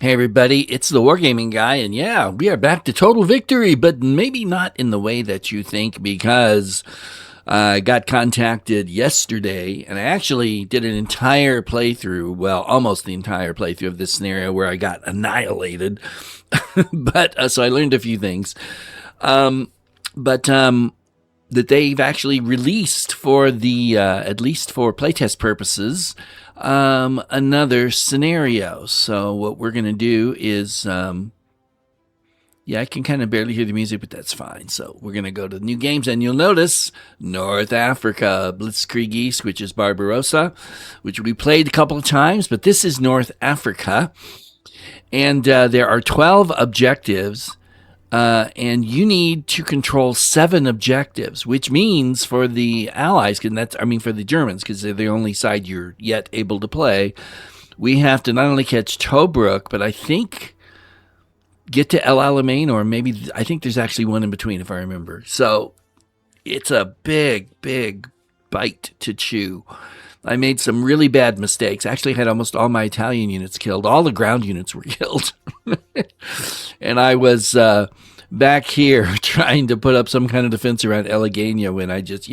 Hey everybody, it's the Wargaming Guy, and yeah, we are back to total victory, but maybe not in the way that you think, because I got contacted yesterday, and I actually did an entire playthrough, well, almost the entire playthrough of this scenario where I got annihilated. But so I learned a few things. But that they've actually released for the at least for playtest purposes another scenario. So what we're gonna do is yeah, I can kind of barely hear the music, but that's fine. So we're gonna go to new games, and you'll notice North Africa Blitzkrieg East, which is Barbarossa, which we played a couple of times, but this is North Africa, and there are 12 objectives. And you need to control 7 objectives, which means for the Allies, and for the Germans, because they're the only side you're yet able to play, we have to not only catch Tobruk, but I think get to El Alamein, or maybe I think there's actually one in between, if I remember. So it's a big, big bite to chew. I made some really bad mistakes. Actually, had almost all my Italian units killed. All the ground units were killed. And I was back here trying to put up some kind of defense around Elegania when I just,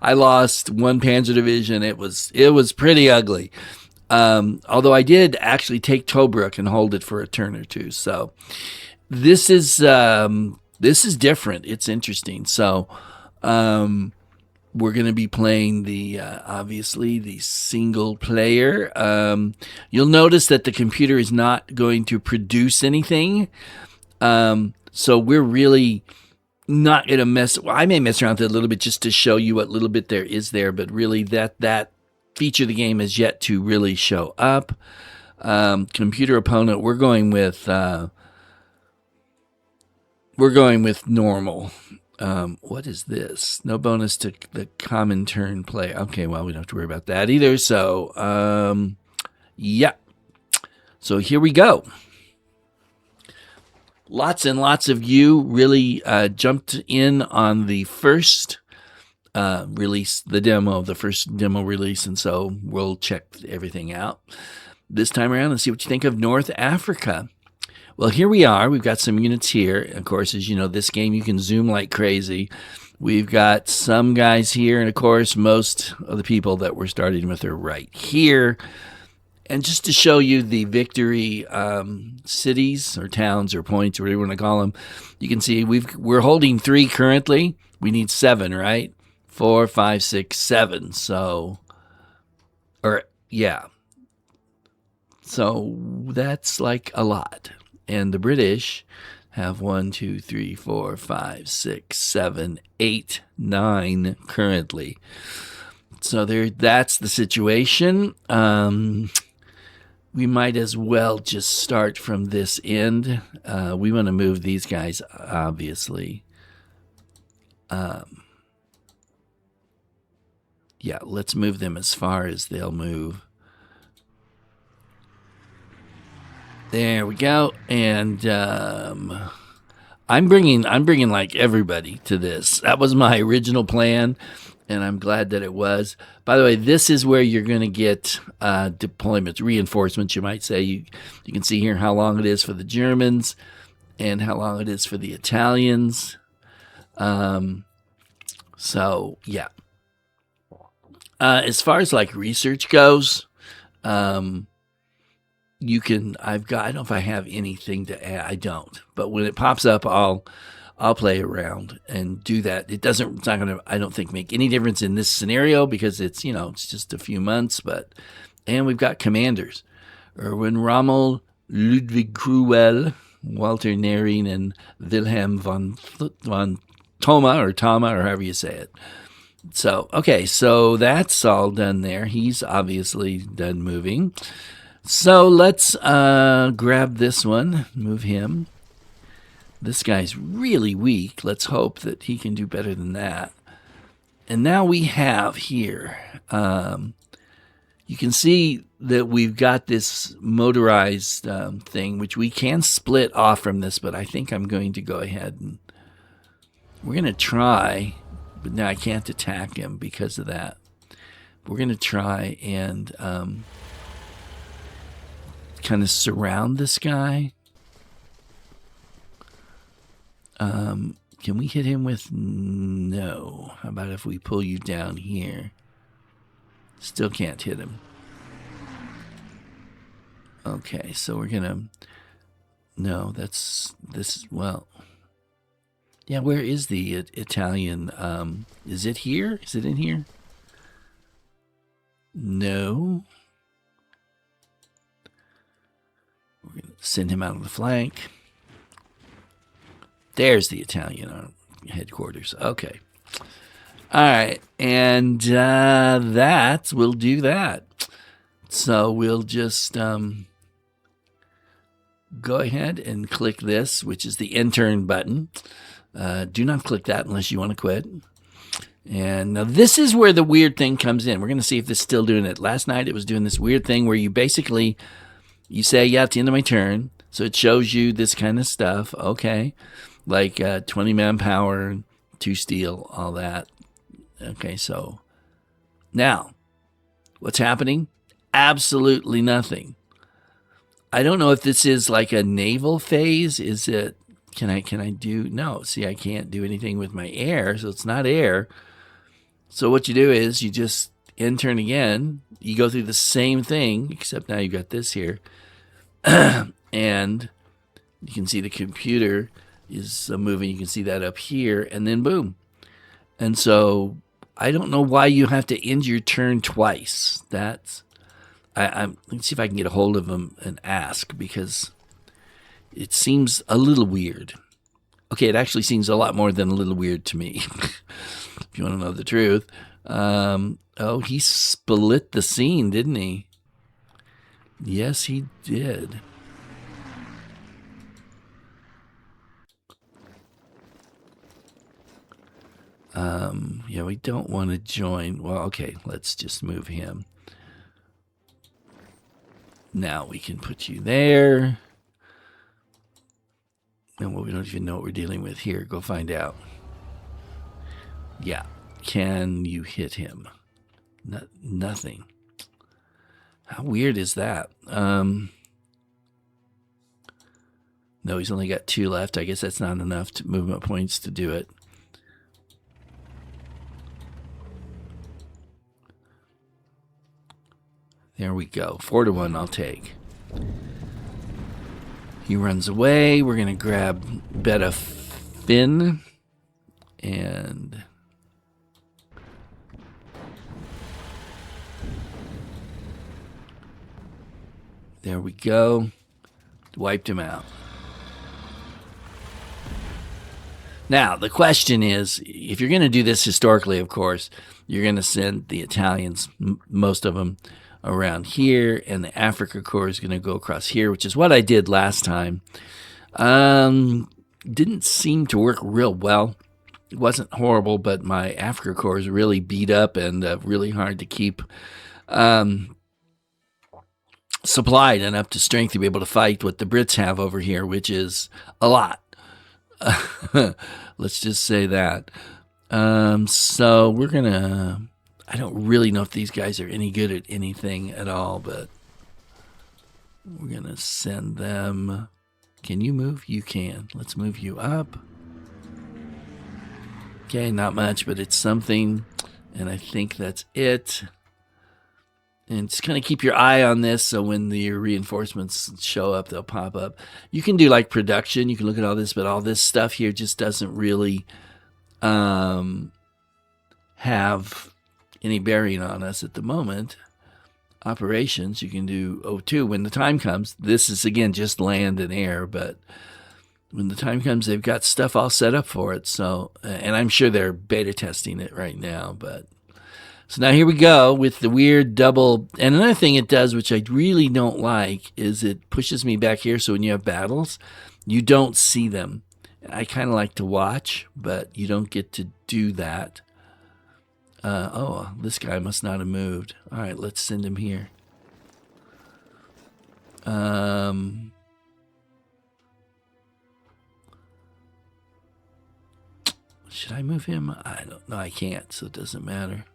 I lost one Panzer division. It was pretty ugly. Although I did actually take Tobruk and hold it for a turn or two. So this is different. It's interesting. So we're going to be playing the obviously the single player. You'll notice that the computer is not going to produce anything. So we're really not going to mess. Well, I may mess around with it a little bit just to show you what little bit there is there, but really that feature of the game is yet to really show up. Computer opponent, we're going with normal. What is this? No bonus to the common turn play. Okay, well, we don't have to worry about that either. So, yeah. So here we go. Lots and lots of you really jumped in on the first release, the first demo release, and so we'll check everything out this time around and see what you think of North Africa. Well, here we are. We've got some units here. Of course, as you know, this game you can zoom like crazy. We've got some guys here, and of course, most of the people that we're starting with are right here. And just to show you the victory cities or towns or points or whatever you want to call them, you can see we're holding 3 currently. We need 7, right? 4, 5, 6, 7. So, So that's like a lot. And the British have 1, 2, 3, 4, 5, 6, 7, 8, 9 currently. So that's the situation. We might as well just start from this end. We want to move these guys, obviously. Yeah, let's move them as far as they'll move. There we go. And I'm bringing like everybody to this. That was my original plan, and I'm glad that it was. By the way, this is where you're going to get deployments, reinforcements, you might say. You can see here how long it is for the Germans and how long it is for the Italians. So, yeah. As far as like research goes, I don't know if I have anything to add. I don't. But when it pops up, I'll play around and do that. It's not going to, I don't think, make any difference in this scenario because it's just a few months. And we've got commanders: Erwin Rommel, Ludwig Cruel, Walter Nering, and Wilhelm von Thoma, or however you say it. So, okay, so that's all done there. He's obviously done moving. So let's grab this one, move him. This guy's really weak. Let's hope that he can do better than that. And now we have here, you can see that we've got this motorized thing, which we can split off from this, but I think I'm going to go ahead and we're going to try, but now I can't attack him because of that. We're going to try and kind of surround this guy. Can we hit him with no? How about if we pull you down here? Still can't hit him. Okay, so we're gonna. No, that's this. Well, yeah. Where is the Italian? Is it here? Is it in here? No. We're gonna send him out on the flank. There's the Italian headquarters. Okay. All right, and that will do that. So we'll just go ahead and click this, which is the intern button. Do not click that unless you want to quit. And now this is where the weird thing comes in. We're going to see if this is still doing it. Last night it was doing this weird thing where you basically, you say, yeah, it's the end of my turn. So it shows you this kind of stuff. Okay. Like 20 manpower, 2 steel, all that. Okay, so now what's happening? Absolutely nothing. I don't know if this is like a naval phase. Is it, can I do, no, see, I can't do anything with my air, so it's not air. So what you do is you just intern again. You go through the same thing, except now you got this here. And you can see the computer is moving. You can see that up here, and then boom. And so I don't know why you have to end your turn twice. That's, let's see if I can get a hold of him and ask, because it seems a little weird. Okay, it actually seems a lot more than a little weird to me, if you want to know the truth. Oh, he split the scene, didn't he? Yes, he did. Yeah, we don't want to join. Well, okay, let's just move him. Now we can put you there. And we don't even know what we're dealing with here. Go find out. Yeah. Can you hit him? Nothing. How weird is that? No, he's only got 2 left. I guess that's not enough to movement points to do it. There we go. 4-1 I'll take. He runs away. We're going to grab Beta Finn. And there we go. Wiped him out. Now, the question is, if you're going to do this historically, of course, you're going to send the Italians, most of them, around here, and the Africa Corps is going to go across here, which is what I did last time. Didn't seem to work real well. It wasn't horrible, but my Africa Corps is really beat up and really hard to keep supplied and up to strength to be able to fight what the Brits have over here, which is a lot. Let's just say that. So we're going to... I don't really know if these guys are any good at anything at all, but we're going to send them. Can you move? You can. Let's move you up. Okay, not much, but it's something, and I think that's it. And just kind of keep your eye on this, so when the reinforcements show up, they'll pop up. You can do like production. You can look at all this, but all this stuff here just doesn't really have any bearing on us at the moment. Operations, you can do O2 when the time comes. This is, again, just land and air, but when the time comes, they've got stuff all set up for it. So, and I'm sure they're beta testing it right now, but so now here we go with the weird double. And another thing it does, which I really don't like, is it pushes me back here. So when you have battles, you don't see them. I kind of like to watch, but you don't get to do that. Oh, this guy must not have moved. All right, let's send him here. Should I move him? I don't know. I can't, so it doesn't matter.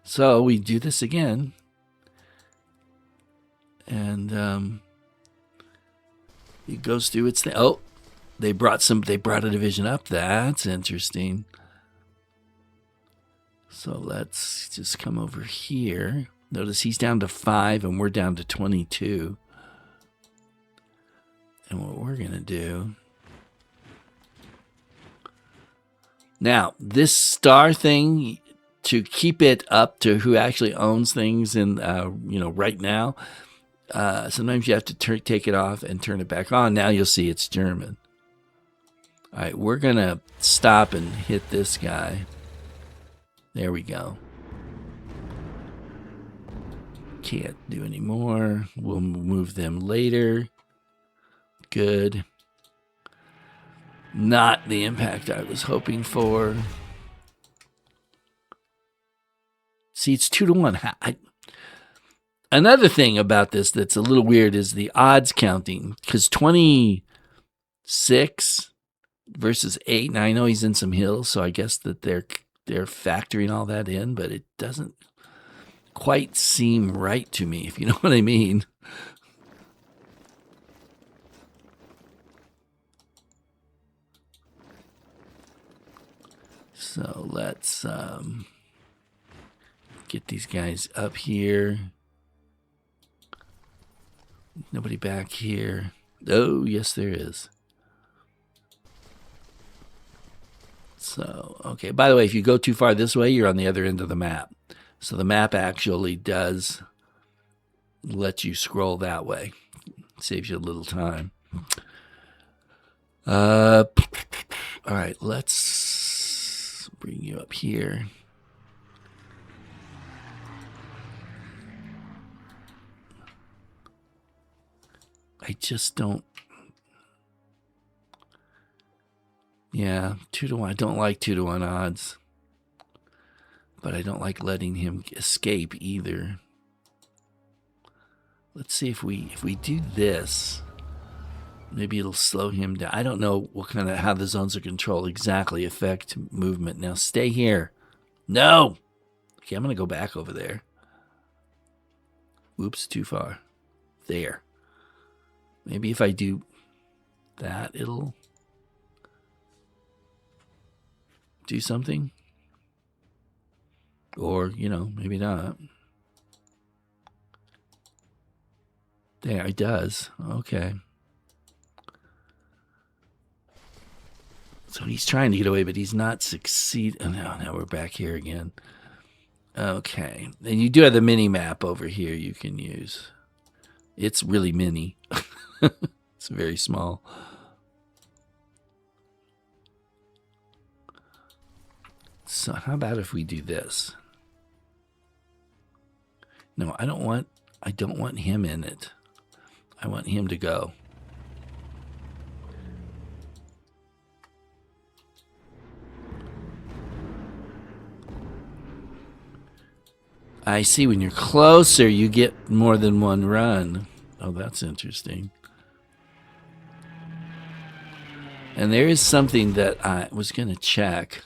So we do this again. And it goes through its thing. Oh, they brought a division up. That's interesting. So let's just come over here. Notice he's down to 5 and we're down to 22. And what we're going to do... Now, this star thing, to keep it up to who actually owns things in, right now, sometimes you have to take it off and turn it back on. Now you'll see it's German. All right, we're going to stop and hit this guy. There we go. Can't do any more. We'll move them later. Good. Not the impact I was hoping for. See, it's 2-1. Another thing about this that's a little weird is the odds counting. Because 26 versus 8. Now, I know he's in some hills, so I guess that they're factoring all that in, but it doesn't quite seem right to me, if you know what I mean. So let's get these guys up here. Nobody back here. Oh, yes, there is. So, okay. By the way, if you go too far this way, you're on the other end of the map. So the map actually does let you scroll that way. Saves you a little time. All right, let's bring you up here. I just don't. Yeah, 2-1. I don't like 2-1 odds. But I don't like letting him escape either. Let's see if we do this, maybe it'll slow him down. I don't know how the zones of control exactly affect movement. Now stay here. No. Okay, I'm gonna go back over there. Oops, too far. There. Maybe if I do that, it'll do something. Or, maybe not. There, it does. Okay. So he's trying to get away, but he's not succeeding. Oh, no, now we're back here again. Okay. And you do have the mini map over here you can use. It's really mini. It's very small. So how about if we do this? No, I don't want him in it. I want him to go. I see, when you're closer, you get more than one run. Oh, that's interesting. And there is something that I was going to check.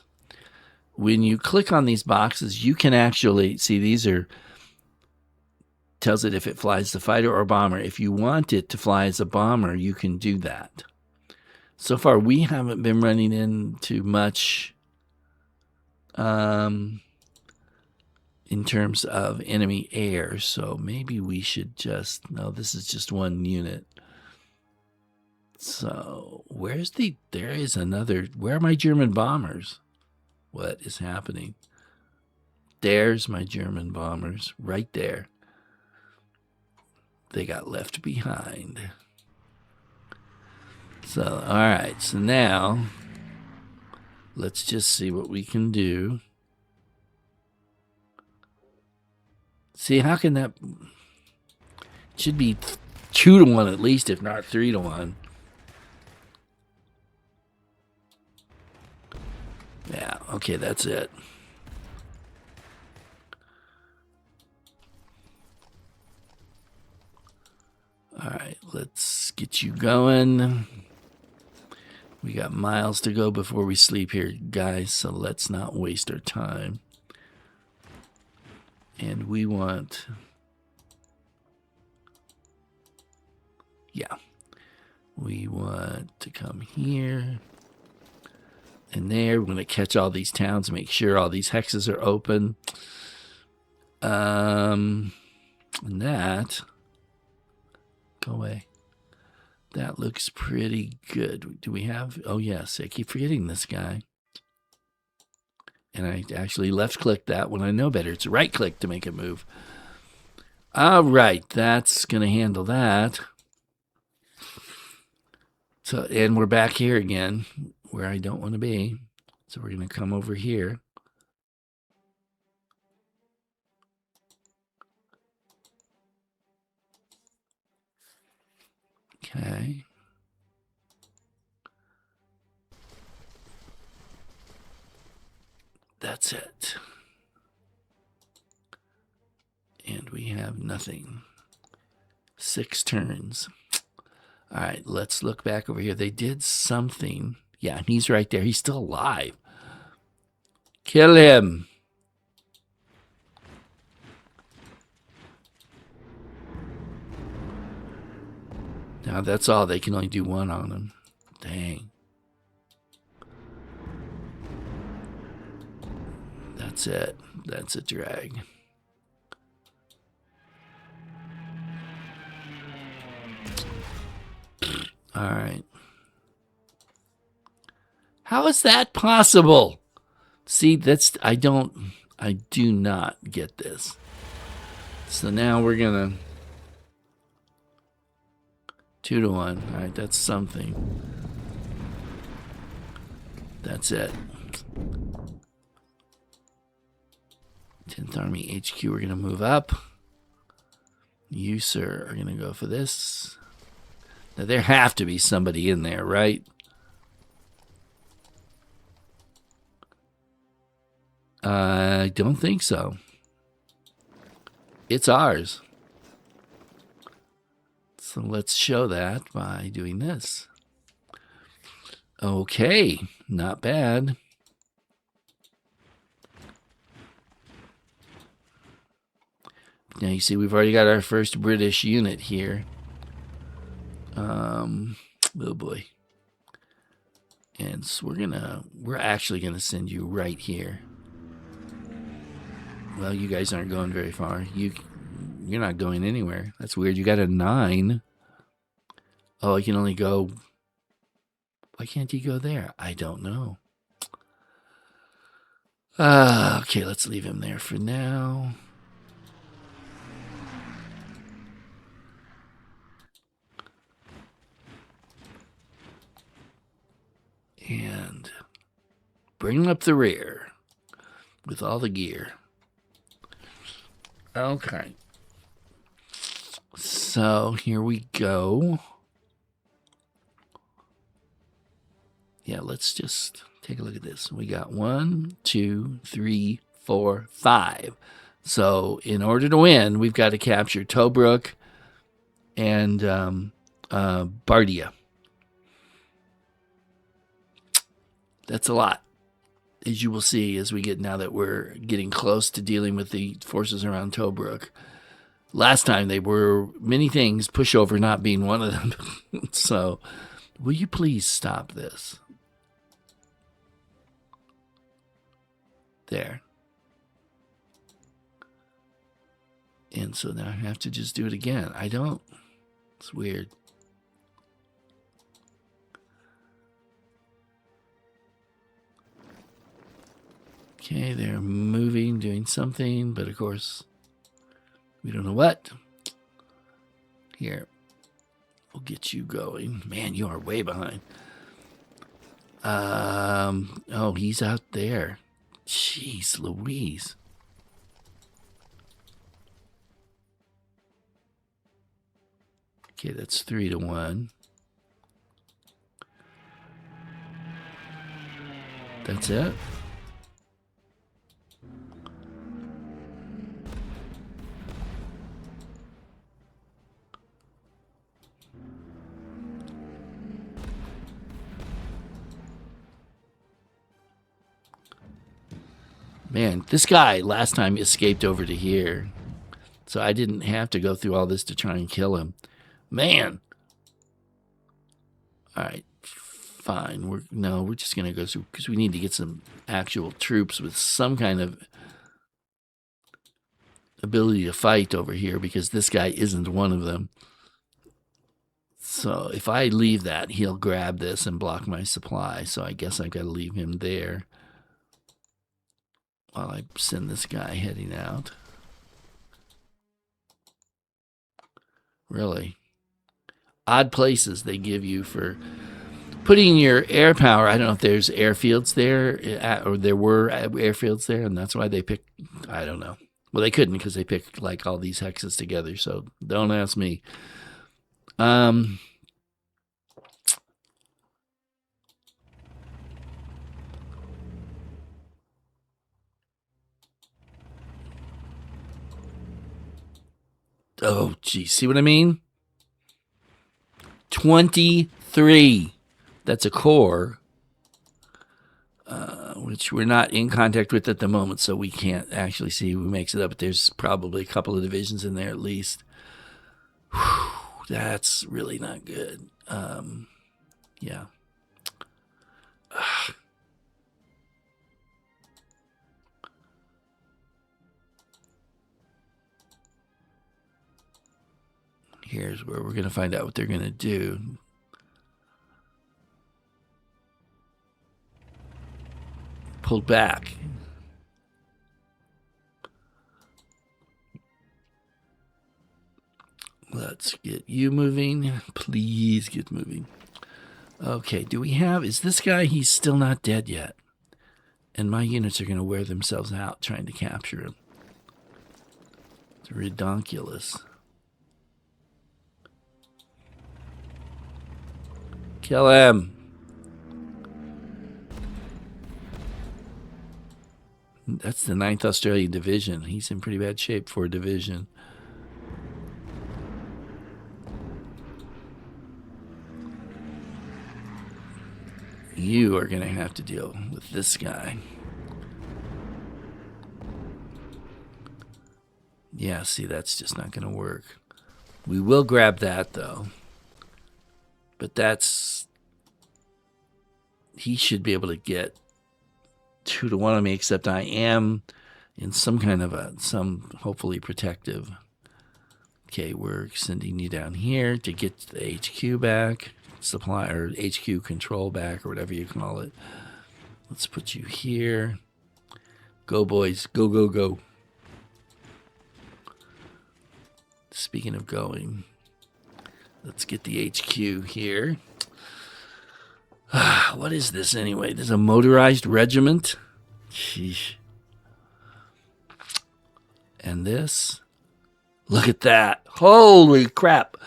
When you click on these boxes, you can actually see these are tells it if it flies the fighter or bomber. If you want it to fly as a bomber, you can do that. So far, we haven't been running into much in terms of enemy air. So maybe we should just... No, this is just one unit. So where's there is another... Where are my German bombers? What is happening? There's my German bombers right there. They got left behind. So, all right. So now, let's just see what we can do. See, how can that... It should be 2-1 at least, if not 3-1. Yeah, okay, that's it. All right, let's get you going. We got miles to go before we sleep here, guys, so let's not waste our time. And we want... We want to come here and there. We're going to catch all these towns, make sure all these hexes are open. And that, go away. That looks pretty good. Do we have, oh yes, I keep forgetting this guy. And I actually left click that when I know better. It's right click to make it move. All right, that's going to handle that. So, and we're back here again where I don't want to be. So we're going to come over here. Okay. That's it. And we have nothing. 6 turns. All right, let's look back over here. They did something. Yeah, he's right there. He's still alive. Kill him. Now that's all. They can only do 1 on him. Dang. That's it. That's a drag. All right. How is that possible? See, that's, I do not get this. So now we're going to 2 to 1. All right, that's something. That's it. 10th Army HQ, we're going to move up. You, sir, are going to go for this. Now, there have to be somebody in there, right? I don't think so. It's ours. So let's show that by doing this. Okay, not bad. Now you see we've already got our first British unit here. Oh boy. And so we're actually gonna send you right here. Well, you guys aren't going very far. You're not going anywhere. That's weird. You got a 9. Oh, you can only go. Why can't he go there? I don't know. Okay, let's leave him there for now. And bring up the rear with all the gear. Okay. So here we go. Yeah, let's just take a look at this. We got 1, 2, 3, 4, 5. So in order to win, we've got to capture Tobruk and Bardia. That's a lot, as you will see as we get, now that we're getting close to dealing with the forces around Tobruk. Last time they were many things, pushover not being one of them. So will you please stop this? There. And so now I have to just do it again. It's weird. Okay, they're moving, doing something, but of course, we don't know what. Here, we'll get you going. Man, you are way behind. Oh, he's out there. Jeez Louise. Okay, that's 3 to 1. That's it. Man, this guy last time escaped over to here. So I didn't have to go through all this to try and kill him. Man. All right, fine. We're just gonna go through because we need to get some actual troops with some kind of ability to fight over here because this guy isn't one of them. So if I leave that, he'll grab this and block my supply. So I guess I've got to leave him there while I send this guy heading out. Really? Odd places they give you for putting your air power. I don't know if there's airfields there, or there were airfields there, and that's why they picked, I don't know. Well, they couldn't because they picked like all these hexes together, so don't ask me. Oh, geez. See what I mean? 23. That's a core, which we're not in contact with at the moment, so we can't actually see who makes it up. But there's probably a couple of divisions in there at least. Whew, that's really not good. Yeah. Here's where we're going to find out what they're going to do. Pulled back. Let's get you moving. Please get moving. Okay, is this guy, he's still not dead yet. And my units are going to wear themselves out trying to capture him. It's redonkulous. Kill him. That's the 9th Australian Division. He's in pretty bad shape for a division. You are going to have to deal with this guy. Yeah, see, that's just not going to work. We will grab that, though. But he should be able to get 2-1 on me, except I am in some kind of some hopefully protective. Okay, we're sending you down here to get the HQ back, supply or HQ control back, or whatever you call it. Let's put you here. Go, boys. Go, go, go. Speaking of going, let's get the HQ here. What is this anyway? This is a motorized regiment? Sheesh. And this? Look at that. Holy crap.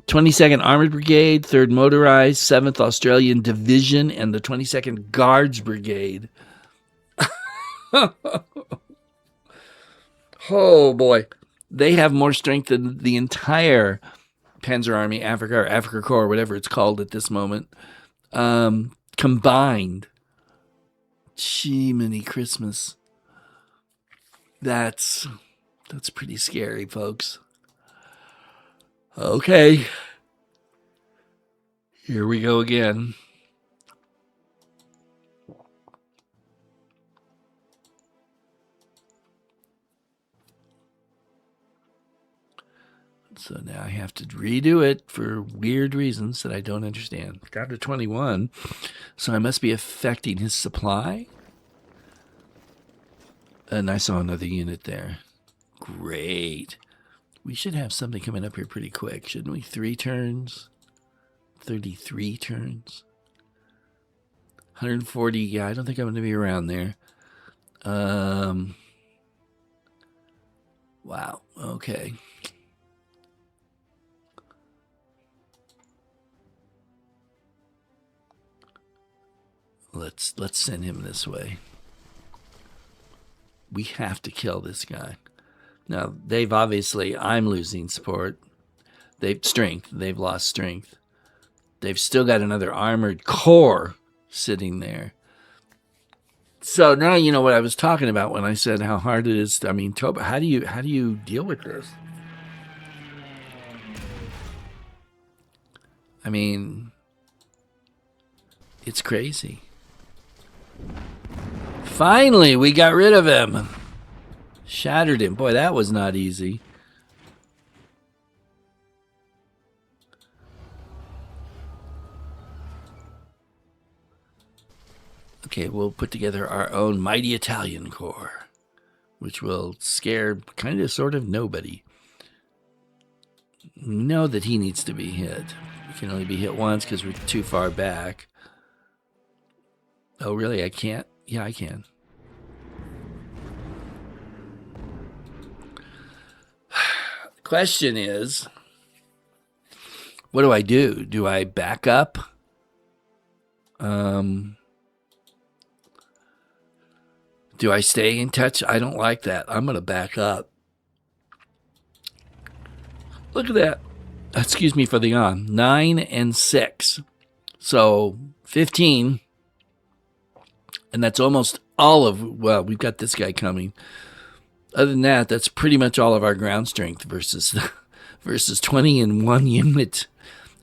22nd Armored Brigade, 3rd Motorized, 7th Australian Division, and the 22nd Guards Brigade. Oh, boy. They have more strength than the entire Panzer Army, Africa, or Africa Corps, whatever it's called at this moment. Combined. Jiminy Christmas. That's pretty scary, folks. Okay. Here we go again. So now I have to redo it for weird reasons that I don't understand. Got to 21, so I must be affecting his supply. And I saw another unit there. Great. We should have something coming up here pretty quick, shouldn't we? 3 turns. 33 turns. 140, yeah, I don't think I'm going to be around there. Wow, okay. Let's send him this way. We have to kill this guy. Now, I'm losing support. They've lost strength. They've still got another armored core sitting there. So now you know what I was talking about when I said how hard it is. I mean, Toba, how do you deal with this? I mean, It's crazy. Finally, we got rid of him. Shattered him. Boy, that was not easy. Okay, we'll put together our own mighty Italian corps, which will scare kind of sort of nobody. We know that he needs to be hit. He can only be hit once because we're too far back. Oh, really? I can't? Yeah, I can. The question is, what do I do? Do I back up? Do I stay in touch? I don't like that. I'm going to back up. Look at that. Excuse me for the yawn. 9 and 6. So 15. And that's almost all of, well, we've got this guy coming. Other than that, that's pretty much all of our ground strength versus 20 in one unit.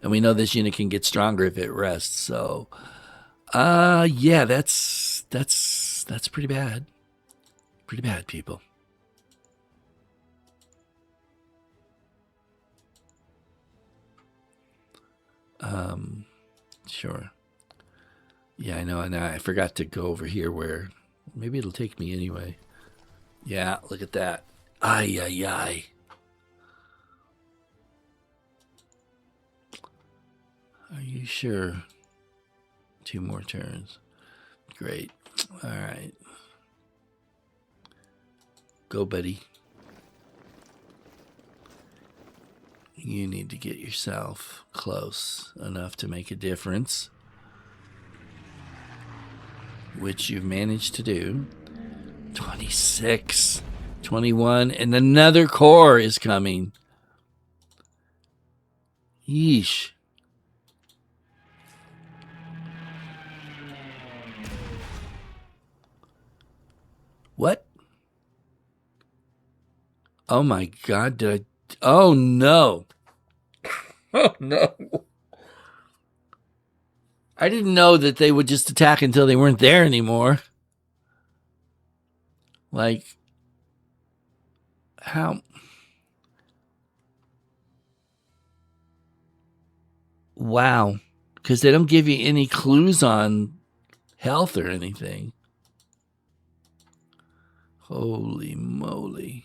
And we know this unit can get stronger if it rests. So, yeah, that's pretty bad. Pretty bad, people. Sure. Yeah, I know. And I forgot to go over here where maybe it'll take me anyway. Yeah, look at that. Ay, ay, ay. Are you sure? 2 more turns. Great. All right. Go, buddy. You need to get yourself close enough to make a difference, which you've managed to do. 26, 21, and another corps is coming. Yeesh. What? Oh my God, did I? Oh no. Oh no. I didn't know that they would just attack until they weren't there anymore. Like, how? Wow. Because they don't give you any clues on health or anything. Holy moly.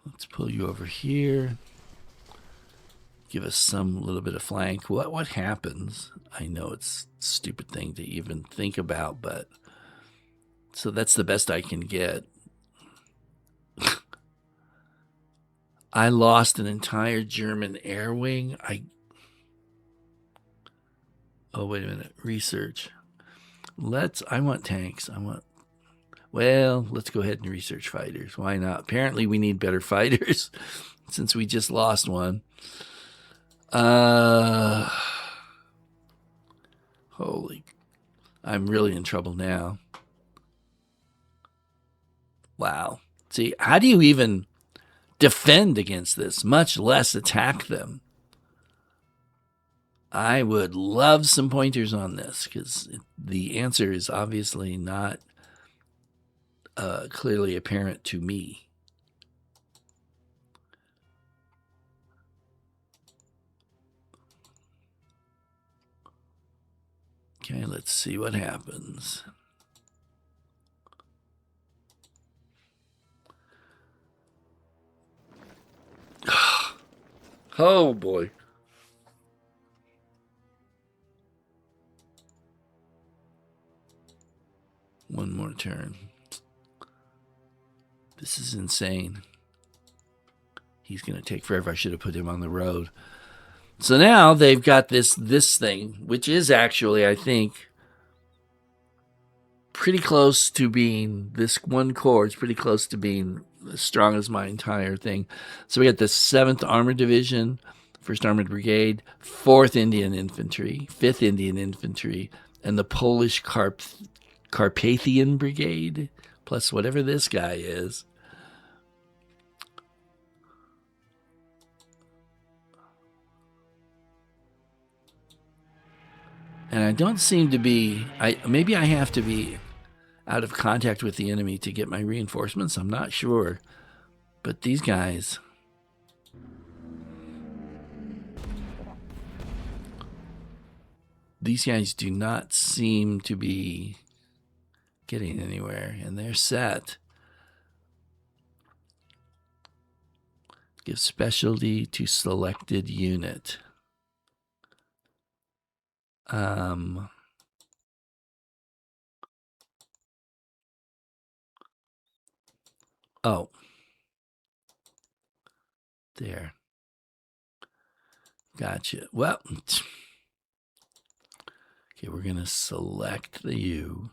Let's pull you over here. Give us some little bit of flank. What happens? I know it's a stupid thing to even think about, but so that's the best I can get. I lost an entire German air wing. Oh, wait a minute. Research. I want tanks. Let's go ahead and research fighters. Why not? Apparently we need better fighters since we just lost one. Holy, I'm really in trouble now. Wow. See, how do you even defend against this, much less attack them? I would love some pointers on this because the answer is obviously not clearly apparent to me. Okay, let's see what happens. Oh boy. One more turn. This is insane. He's going to take forever. I should have put him on the road. So now they've got this thing, which is actually, I think, pretty close to being, this one corps is pretty close to being as strong as my entire thing. So we got the 7th Armored Division, 1st Armored Brigade, 4th Indian Infantry, 5th Indian Infantry, and the Polish Carpathian Brigade, plus whatever this guy is. And I don't seem to be, maybe I have to be out of contact with the enemy to get my reinforcements. I'm not sure. But these guys, do not seem to be getting anywhere, and they're set. Give specialty to selected unit. Oh. There. Gotcha. Well, okay, we're going to select the U.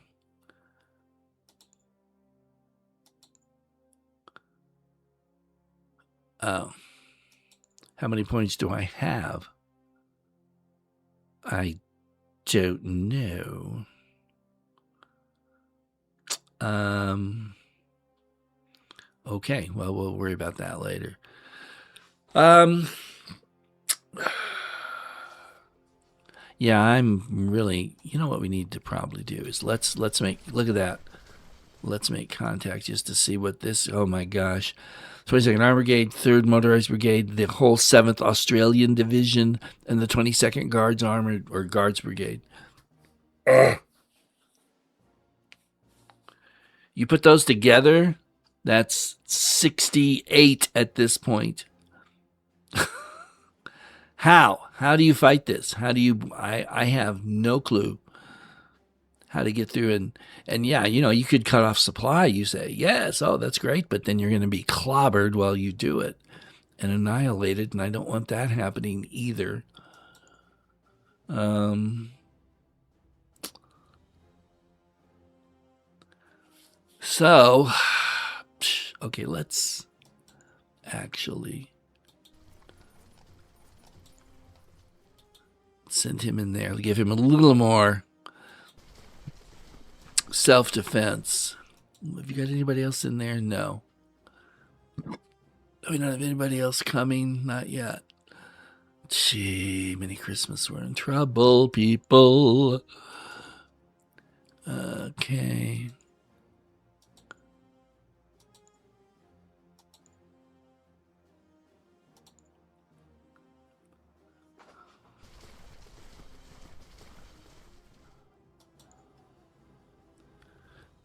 Oh. How many points do I have? I don't know. Okay, well, we'll worry about that later. Yeah, I'm really, you know what we need to probably do is let's make, look at that. Let's make contact just to see what this, oh my gosh. 22nd Armor Brigade, 3rd Motorized Brigade, the whole 7th Australian Division, and the 22nd Guards Armored, or Guards Brigade. You put those together, that's 68 at this point. How? How do you fight this? How do you, I have no clue how to get through. And yeah, you know, you could cut off supply. You say, yes, oh, that's great. But then you're going to be clobbered while you do it and annihilated. And I don't want that happening either. So, okay, let's actually send him in there. Give him a little more self-defense. Have you got anybody else in there? No. Do we not have anybody else coming? Not yet. Gee, Mini Christmas, we're in trouble, people. Okay.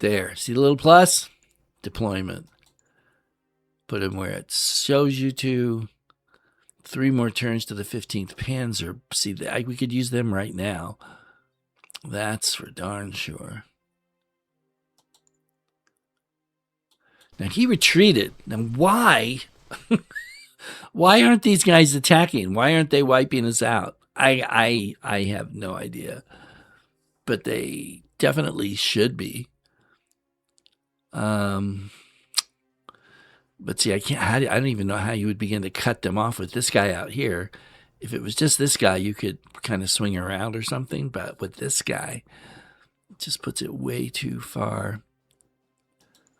There. See the little plus? Deployment. Put him where it shows you to. 3 more turns to the 15th Panzer. See, we could use them right now. That's for darn sure. Now, he retreated. Now, why? Why aren't these guys attacking? Why aren't they wiping us out? I have no idea. But they definitely should be. But see, I don't even know how you would begin to cut them off with this guy out here. If it was just this guy, you could kind of swing around or something. But with this guy, it just puts it way too far.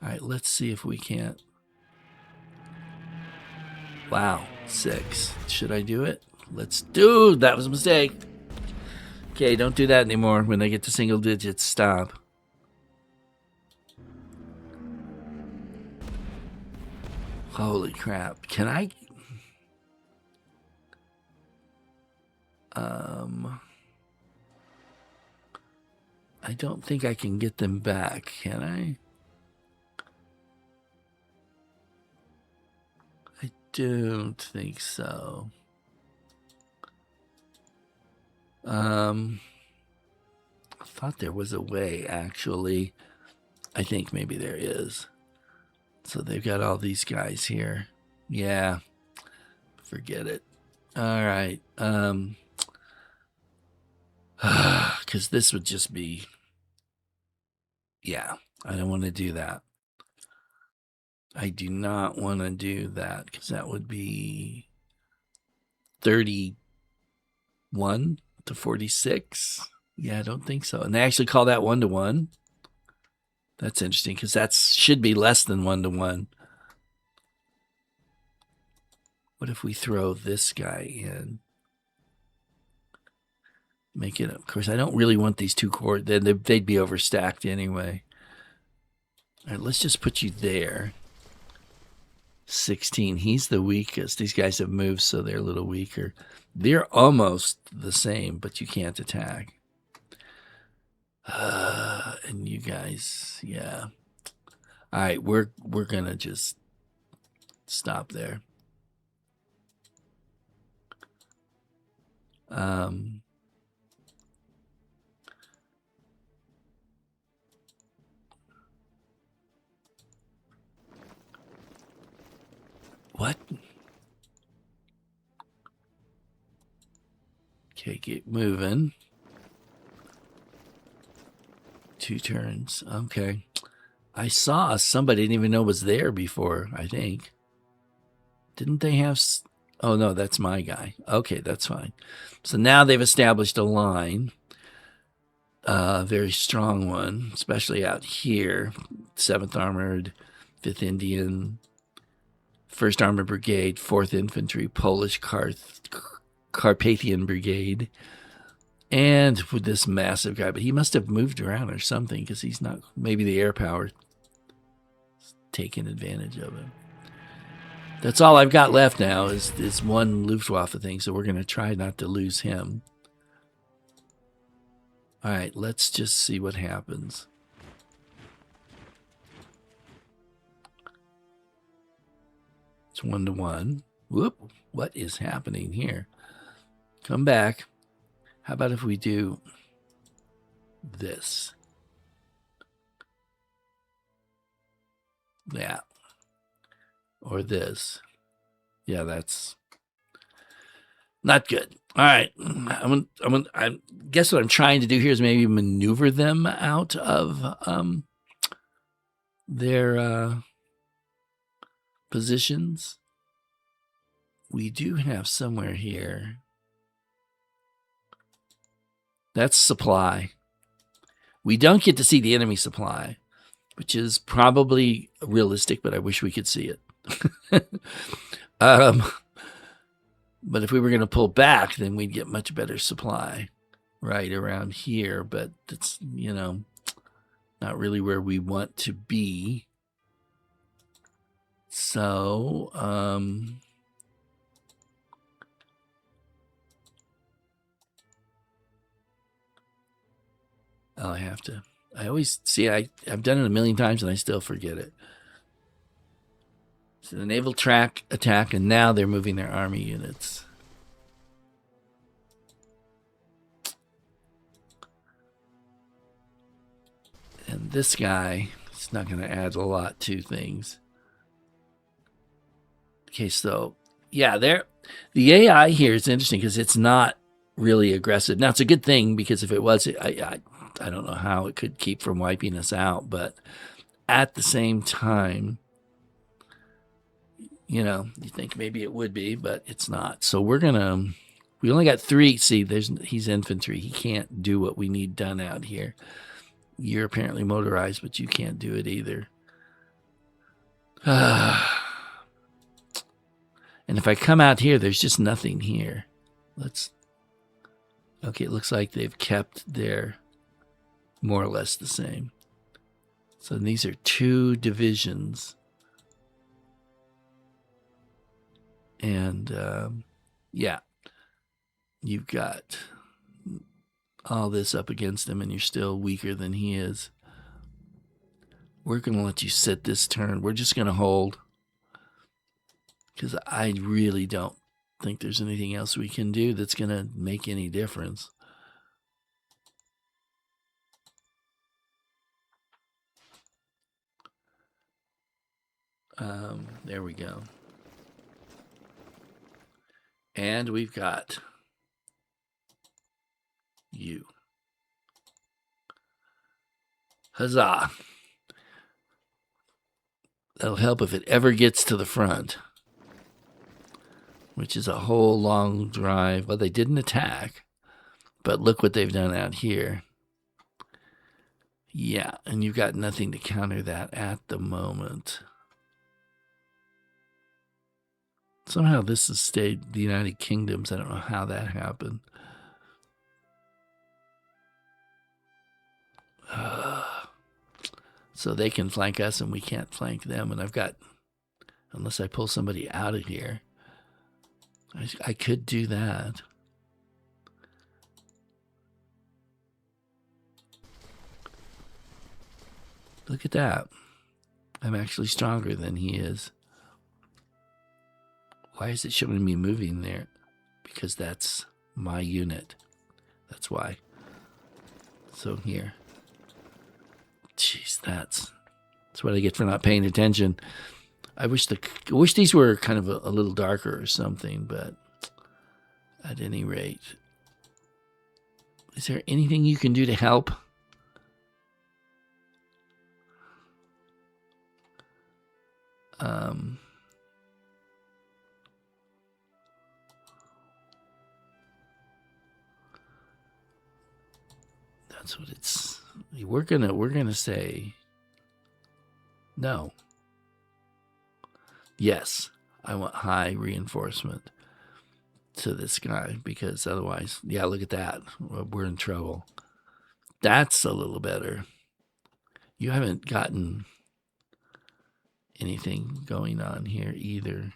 All right, let's see if we can't. Wow, 6. Should I do it? Let's do. That was a mistake. Okay, don't do that anymore. When they get to single digits, stop. Holy crap. Can I? I don't think I can get them back, can I? I don't think so. I thought there was a way, actually. I think maybe there is. So they've got all these guys here. Yeah. Forget it. All right. Because this would just be... Yeah, I don't want to do that. I do not want to do that because that would be 31 to 46. Yeah, I don't think so. And they actually call that 1-to-1. That's interesting because that should be less than 1-to-1. What if we throw this guy in? Make it, of course, I don't really want these two chords. They'd be overstacked anyway. All right, let's just put you there. 16. He's the weakest. These guys have moved, so they're a little weaker. They're almost the same, but you can't attack. And you guys, yeah. All right, we're gonna just stop there. What? Okay, get moving. 2 turns. Okay. I saw somebody I didn't even know was there before, I think. Didn't they have... Oh, no, that's my guy. Okay, that's fine. So now they've established a line. A very strong one, especially out here. 7th Armored, 5th Indian, 1st Armored Brigade, 4th Infantry, Polish Carpathian Brigade. And with this massive guy, but he must have moved around or something because he's not, maybe the air power taking advantage of him. That's all I've got left now is one Luftwaffe thing, so we're going to try not to lose him. All right, let's just see what happens. It's 1-to-1. Whoop, what is happening here? Come back. How about if we do this? Yeah. Or this. Yeah, that's not good. All right. I guess what I'm trying to do here is maybe maneuver them out of their positions. We do have somewhere here. That's supply. We don't get to see the enemy supply, which is probably realistic, but I wish we could see it. But if we were going to pull back, then we'd get much better supply right around here. But it's, not really where we want to be. So, I always see, I've done it a million times and I still forget it. So the naval track attack, and now they're moving their army units. And this guy is not going to add a lot to things. Okay, so yeah, the AI here is interesting because it's not really aggressive. Now it's a good thing because if it was, I don't know how it could keep from wiping us out, but at the same time, you think maybe it would be, but it's not. So we only got 3. See, he's infantry. He can't do what we need done out here. You're apparently motorized, but you can't do it either. And if I come out here, there's just nothing here. Okay, it looks like they've kept their more or less the same. So these are 2 divisions. And, yeah, you've got all this up against him, and you're still weaker than he is. We're going to let you sit this turn. We're just going to hold because I really don't think there's anything else we can do that's going to make any difference. There we go. And we've got you. Huzzah. That'll help if it ever gets to the front, which is a whole long drive. Well, they didn't attack, but look what they've done out here. Yeah, and you've got nothing to counter that at the moment. Somehow this has stayed the United Kingdoms. I don't know how that happened. So they can flank us and we can't flank them. And I've got, unless I pull somebody out of here, I could do that. Look at that. I'm actually stronger than he is. Why is it showing me moving there? Because that's my unit. That's why. So here. Jeez, that's what I get for not paying attention. I wish these were kind of a little darker or something, but at any rate. Is there anything you can do to help? That's what it's. We're gonna say no. Yes, I want high reinforcement to this guy because otherwise, yeah, look at that. We're in trouble. That's a little better. You haven't gotten anything going on here either.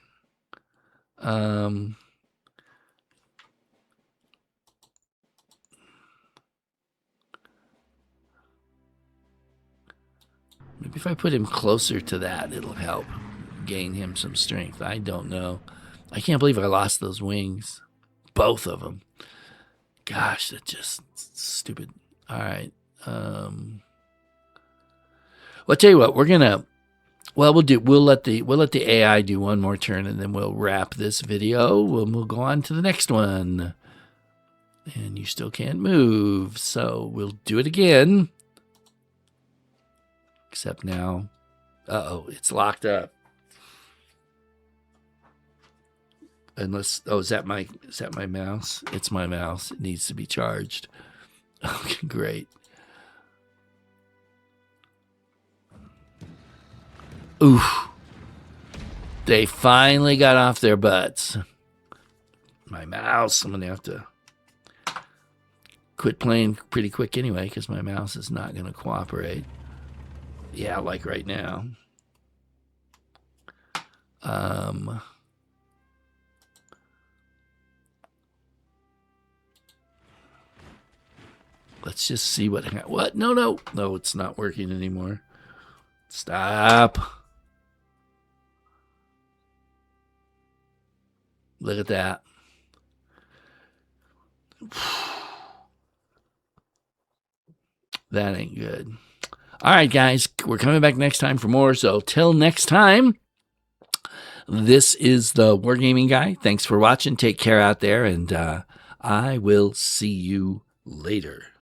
Maybe if I put him closer to that, it'll help gain him some strength. I don't know. I can't believe I lost those wings. Both of them. Gosh, that's just stupid. All right. Well, I'll tell you what, we'll let the AI do one more turn and then we'll wrap this video. We'll go on to the next one. And you still can't move, so we'll do it again. Except now, it's locked up. Unless, is that my mouse? It's my mouse. It needs to be charged. Okay, great. Oof. They finally got off their butts. My mouse, I'm going to have to quit playing pretty quick anyway because my mouse is not going to cooperate. Yeah, like right now. Let's just see what? No, it's not working anymore. Stop. Look at that. That ain't good. All right, guys, we're coming back next time for more. So till next time, this is the Wargaming Guy. Thanks for watching. Take care out there, and I will see you later.